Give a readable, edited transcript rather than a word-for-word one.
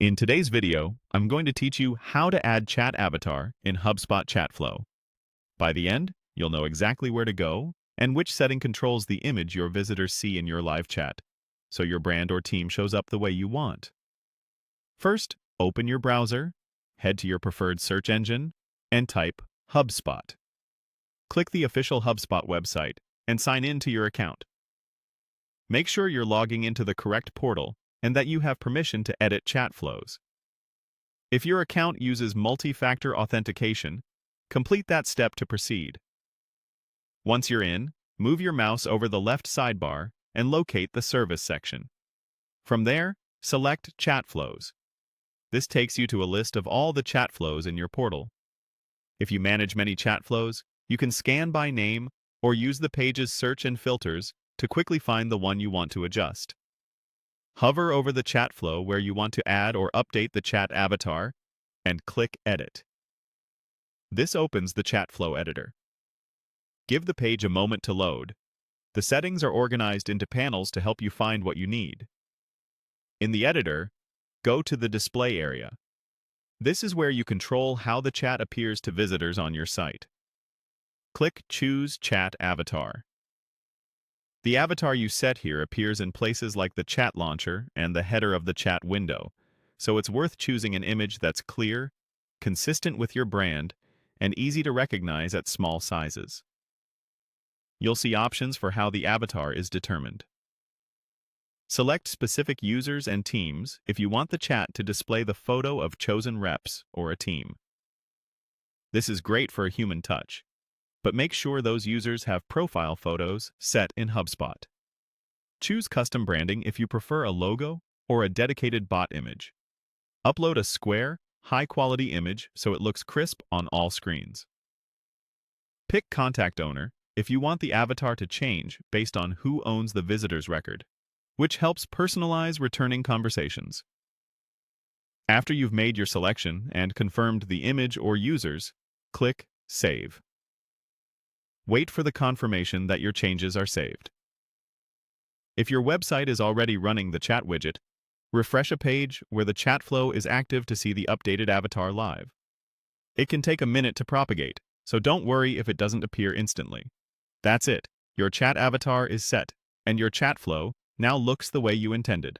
In today's video, I'm going to teach you how to add chat avatar in HubSpot Chatflow. By the end, you'll know exactly where to go and which setting controls the image your visitors see in your live chat, so your brand or team shows up the way you want. First, open your browser, head to your preferred search engine, and type HubSpot. Click the official HubSpot website and sign in to your account. Make sure you're logging into the correct portal and that you have permission to edit chat flows. If your account uses multi-factor authentication, complete that step to proceed. Once you're in, move your mouse over the left sidebar and locate the Service section. From there, select Chat Flows. This takes you to a list of all the chat flows in your portal. If you manage many chat flows, you can scan by name or use the page's search and filters to quickly find the one you want to adjust. Hover over the chat flow where you want to add or update the chat avatar and click Edit. This opens the chat flow editor. Give the page a moment to load. The settings are organized into panels to help you find what you need. In the editor, go to the display area. This is where you control how the chat appears to visitors on your site. Click Choose Chat Avatar. The avatar you set here appears in places like the chat launcher and the header of the chat window, so it's worth choosing an image that's clear, consistent with your brand, and easy to recognize at small sizes. You'll see options for how the avatar is determined. Select specific users and teams if you want the chat to display the photo of chosen reps or a team. This is great for a human touch, but make sure those users have profile photos set in HubSpot. Choose custom branding if you prefer a logo or a dedicated bot image. Upload a square, high-quality image so it looks crisp on all screens. Pick Contact Owner if you want the avatar to change based on who owns the visitor's record, which helps personalize returning conversations. After you've made your selection and confirmed the image or users, click Save. Wait for the confirmation that your changes are saved. If your website is already running the chat widget, refresh a page where the chat flow is active to see the updated avatar live. It can take a minute to propagate, so don't worry if it doesn't appear instantly. That's it. Your chat avatar is set, and your chat flow now looks the way you intended.